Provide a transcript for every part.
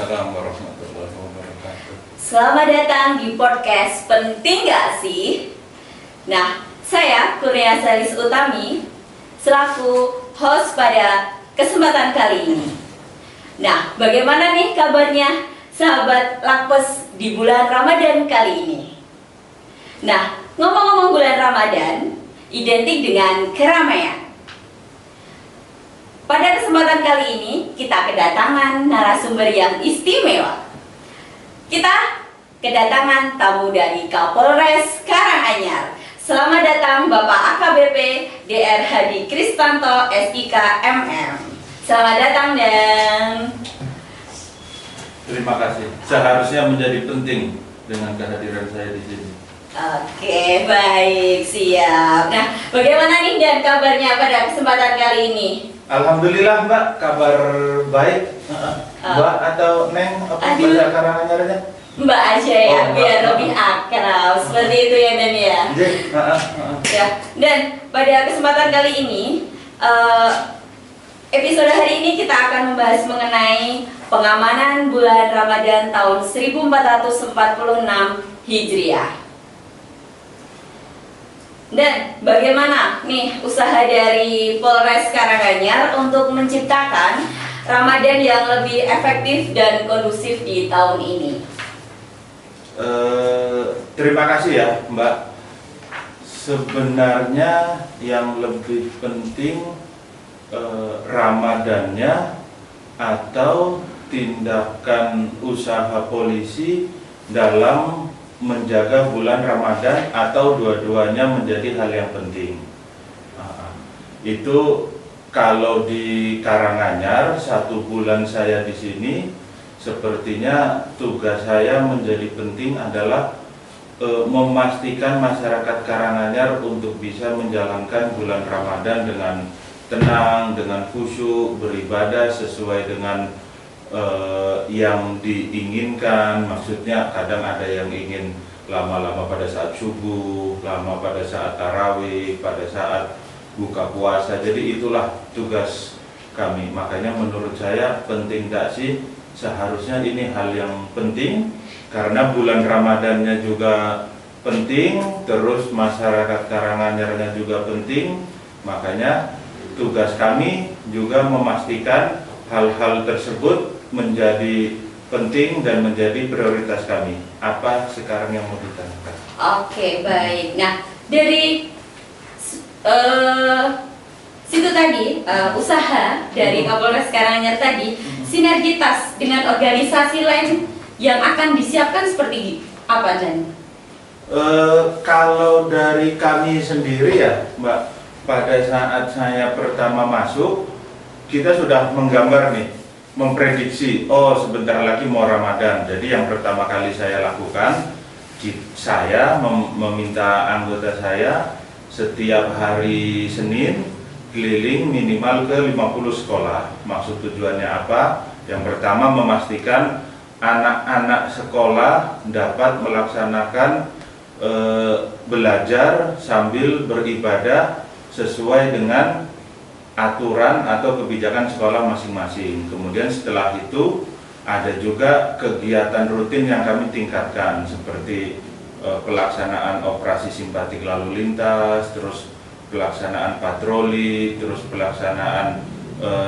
Waalaikumsalam warahmatullahi wabarakatuh. Selamat datang di podcast Penting Gak Sih? Nah, saya Kurnia Salis Utami selaku host pada kesempatan kali ini. Nah, bagaimana nih kabarnya sahabat Lakpes di bulan Ramadan kali ini? Nah, ngomong-ngomong bulan Ramadan, identik dengan keramaian. Pada kesempatan kali ini, kita kedatangan narasumber yang istimewa. Kita kedatangan tamu dari Kapolres Karanganyar. Selamat datang Bapak AKBP Dr. Hadi Kristanto, SIK MM. Selamat datang dan Terima kasih. Seharusnya menjadi penting dengan kehadiran saya di sini. Oke, baik, siap. Nah, bagaimana nih dan kabarnya pada kesempatan kali ini? Alhamdulillah Mbak, kabar baik. Mbak atau Neng, apa bahasa Karanganyarnya? Mbak aja ya, Oh, Mbak. biar lebih akrab. Seperti itu ya Dan ya. Ya, dan pada kesempatan kali ini, episode hari ini kita akan membahas mengenai pengamanan bulan Ramadan tahun 1446 Hijriah. Dan bagaimana nih usaha dari Polres Karanganyar untuk menciptakan Ramadan yang lebih efektif dan kondusif di tahun ini? Terima kasih ya Mbak. Sebenarnya yang lebih penting Ramadannya atau tindakan usaha polisi dalam menjaga bulan Ramadan, atau dua-duanya menjadi hal yang penting. Itu kalau di Karanganyar 1 bulan saya di sini, sepertinya tugas saya menjadi penting adalah memastikan masyarakat Karanganyar untuk bisa menjalankan bulan Ramadan dengan tenang, dengan khusyuk, beribadah sesuai dengan yang diinginkan. Maksudnya kadang ada yang ingin lama-lama pada saat subuh, lama pada saat tarawih, pada saat buka puasa. Jadi itulah tugas kami. Makanya menurut saya penting tak sih? Seharusnya ini hal yang penting, karena bulan Ramadannya juga penting, terus masyarakat Karanganyarnya juga penting. Makanya tugas kami juga memastikan hal-hal tersebut menjadi penting dan menjadi prioritas kami. Apa sekarang yang mau ditanyakan? Oke, baik. Nah, dari situ tadi, usaha dari Kapolres Karanganyar tadi, sinergitas dengan organisasi lain yang akan disiapkan seperti apa, Dan? Kalau dari kami sendiri ya Mbak, pada saat saya pertama masuk, kita sudah menggambar nih, memprediksi, oh sebentar lagi mau Ramadan. Jadi yang pertama kali saya lakukan, saya meminta anggota saya setiap hari Senin keliling minimal ke 50 sekolah. Maksud tujuannya apa? Yang pertama, memastikan anak-anak sekolah dapat melaksanakan belajar sambil beribadah sesuai dengan aturan atau kebijakan sekolah masing-masing. Kemudian setelah itu ada juga kegiatan rutin yang kami tingkatkan, seperti pelaksanaan operasi simpatik lalu lintas, terus pelaksanaan patroli, terus pelaksanaan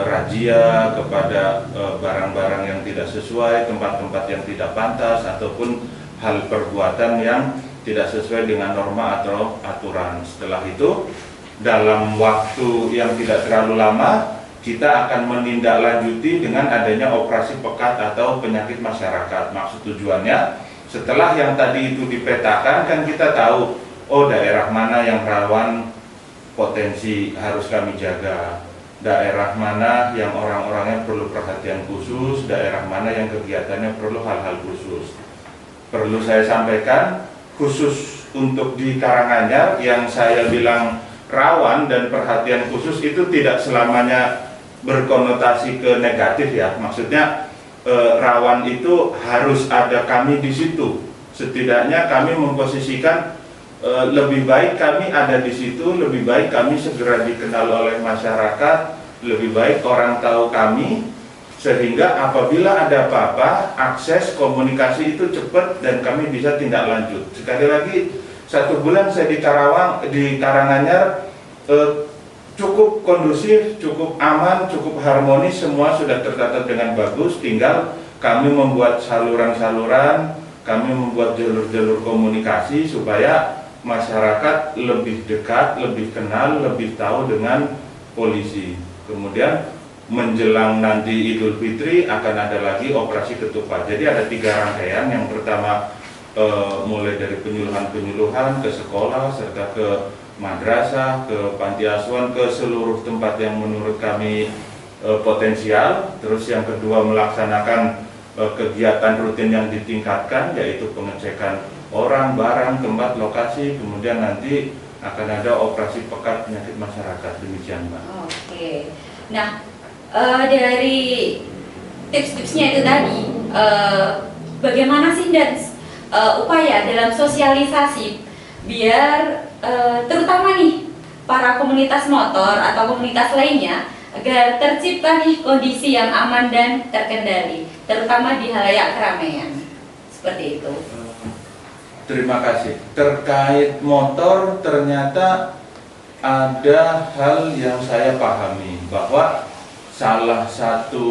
razia kepada barang-barang yang tidak sesuai, tempat-tempat yang tidak pantas, ataupun hal perbuatan yang tidak sesuai dengan norma atau aturan. Setelah itu, dalam waktu yang tidak terlalu lama, kita akan menindaklanjuti dengan adanya operasi pekat atau penyakit masyarakat. Maksud tujuannya, setelah yang tadi itu dipetakan, kan kita tahu, oh daerah mana yang rawan potensi harus kami jaga, daerah mana yang orang-orangnya perlu perhatian khusus, daerah mana yang kegiatannya perlu hal-hal khusus. Perlu saya sampaikan, khusus untuk di Karanganyar yang saya bilang rawan dan perhatian khusus itu tidak selamanya berkonotasi ke negatif ya. Maksudnya rawan itu harus ada kami di situ. Setidaknya kami memposisikan lebih baik kami ada di situ, lebih baik kami segera dikenal oleh masyarakat, lebih baik orang tahu kami, sehingga apabila ada apa-apa, akses komunikasi itu cepat dan kami bisa tindak lanjut. Sekali lagi, 1 bulan saya di Karanganyar cukup kondusif, cukup aman, cukup harmonis, semua sudah tertata dengan bagus. Tinggal kami membuat saluran-saluran, kami membuat jalur-jalur komunikasi supaya masyarakat lebih dekat, lebih kenal, lebih tahu dengan polisi. Kemudian menjelang nanti Idul Fitri akan ada lagi operasi ketupat. Jadi ada 3 rangkaian. Yang pertama mulai dari penyuluhan-penyuluhan ke sekolah serta ke madrasah, ke panti asuhan, ke seluruh tempat yang menurut kami potensial. Terus yang kedua melaksanakan kegiatan rutin yang ditingkatkan, yaitu pengecekan orang, barang, tempat, lokasi. Kemudian nanti akan ada operasi pekat penyakit masyarakat. Demikian, Mbak. Oke. Nah, dari tips-tipsnya itu tadi, bagaimana sih dan upaya dalam sosialisasi biar terutama nih para komunitas motor atau komunitas lainnya agar tercipta nih kondisi yang aman dan terkendali, terutama di halayak keramaian seperti itu. Terima kasih. Terkait motor, ternyata ada hal yang saya pahami, bahwa salah satu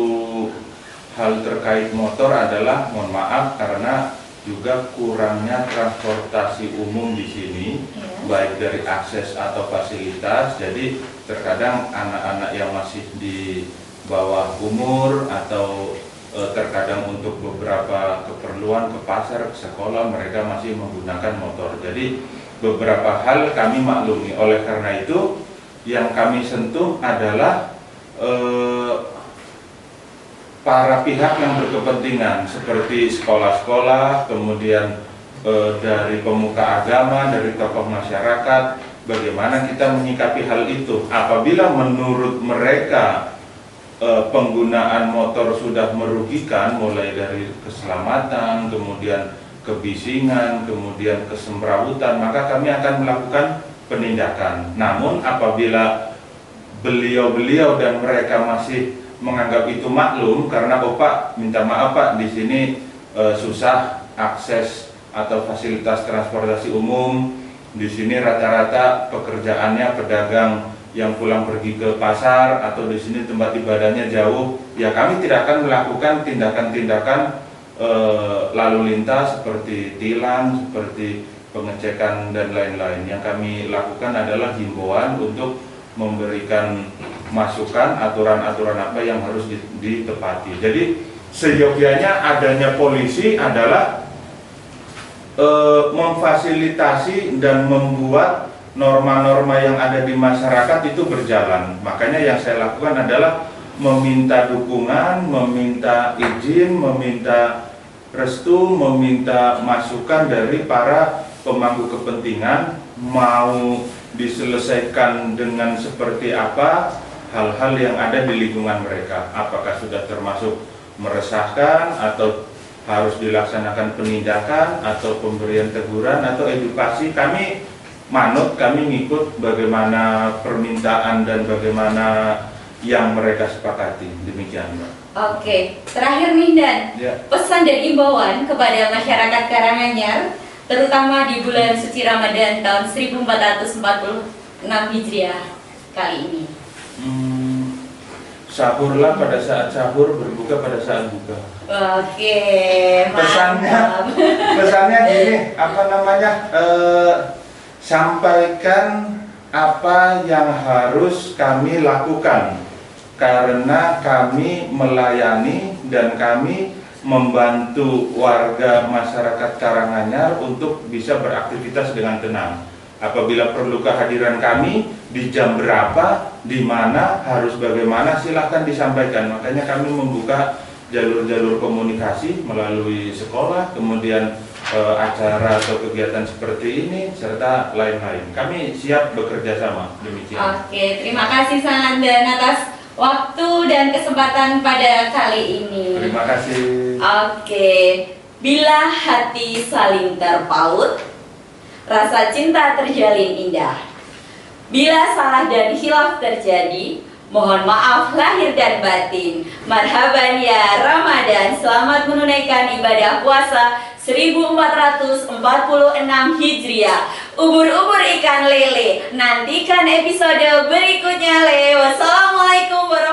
hal terkait motor adalah, mohon maaf, karena juga kurangnya transportasi umum di sini, baik dari akses atau fasilitas. Jadi terkadang anak-anak yang masih di bawah umur atau terkadang untuk beberapa keperluan ke pasar, ke sekolah, mereka masih menggunakan motor. Jadi beberapa hal kami maklumi. Oleh karena itu yang kami sentuh adalah para pihak yang berkepentingan seperti sekolah-sekolah, kemudian dari pemuka agama, dari tokoh masyarakat, bagaimana kita menyikapi hal itu. Apabila menurut mereka penggunaan motor sudah merugikan, mulai dari keselamatan, kemudian kebisingan, kemudian kesemrawutan, maka kami akan melakukan penindakan. Namun apabila beliau-beliau dan mereka masih menganggap itu maklum, karena oh Pak, minta maaf Pak, di sini susah akses atau fasilitas transportasi umum, di sini rata-rata pekerjaannya pedagang yang pulang pergi ke pasar, atau di sini tempat ibadahnya jauh, ya kami tidak akan melakukan tindakan-tindakan lalu lintas seperti tilang, seperti pengecekan dan lain-lain. Yang kami lakukan adalah himbauan untuk memberikan masukan aturan-aturan apa yang harus ditepati. Jadi seyogianya adanya polisi adalah memfasilitasi dan membuat norma-norma yang ada di masyarakat itu berjalan. Makanya yang saya lakukan adalah meminta dukungan, meminta izin, meminta restu, meminta masukan dari para pemangku kepentingan, mau diselesaikan dengan seperti apa hal-hal yang ada di lingkungan mereka, apakah sudah termasuk meresahkan atau harus dilaksanakan penindakan atau pemberian teguran atau edukasi. Kami manut, kami ngikut bagaimana permintaan dan bagaimana yang mereka sepakati. Demikian, Mbak. Oke, terakhir nih Dan, pesan dan imbauan kepada masyarakat Karanganyar, terutama di bulan suci Ramadan tahun 1446 Hijriah kali ini. Sahurlah pada saat sahur, berbuka pada saat buka. Oke, pesannya gini, sampaikan apa yang harus kami lakukan, karena kami melayani dan kami membantu warga masyarakat Karanganyar untuk bisa beraktivitas dengan tenang. Apabila perlu kehadiran kami di jam berapa, di mana, harus bagaimana, silahkan disampaikan. Makanya kami membuka jalur-jalur komunikasi melalui sekolah, kemudian acara atau kegiatan seperti ini, serta lain-lain. Kami siap bekerja sama. Demikian. Oke, terima kasih sangat Dan atas waktu dan kesempatan pada kali ini. Terima kasih. Oke, bila hati saling terpaut, rasa cinta terjalin indah. Bila salah dan khilaf terjadi, Mohon maaf lahir dan batin. Marhaban ya Ramadan. Selamat menunaikan ibadah puasa 1446 Hijriah. Ubur-ubur ikan lele. Nantikan episode berikutnya, Le. Wassalamualaikum warahmatullahi wabarakatuh.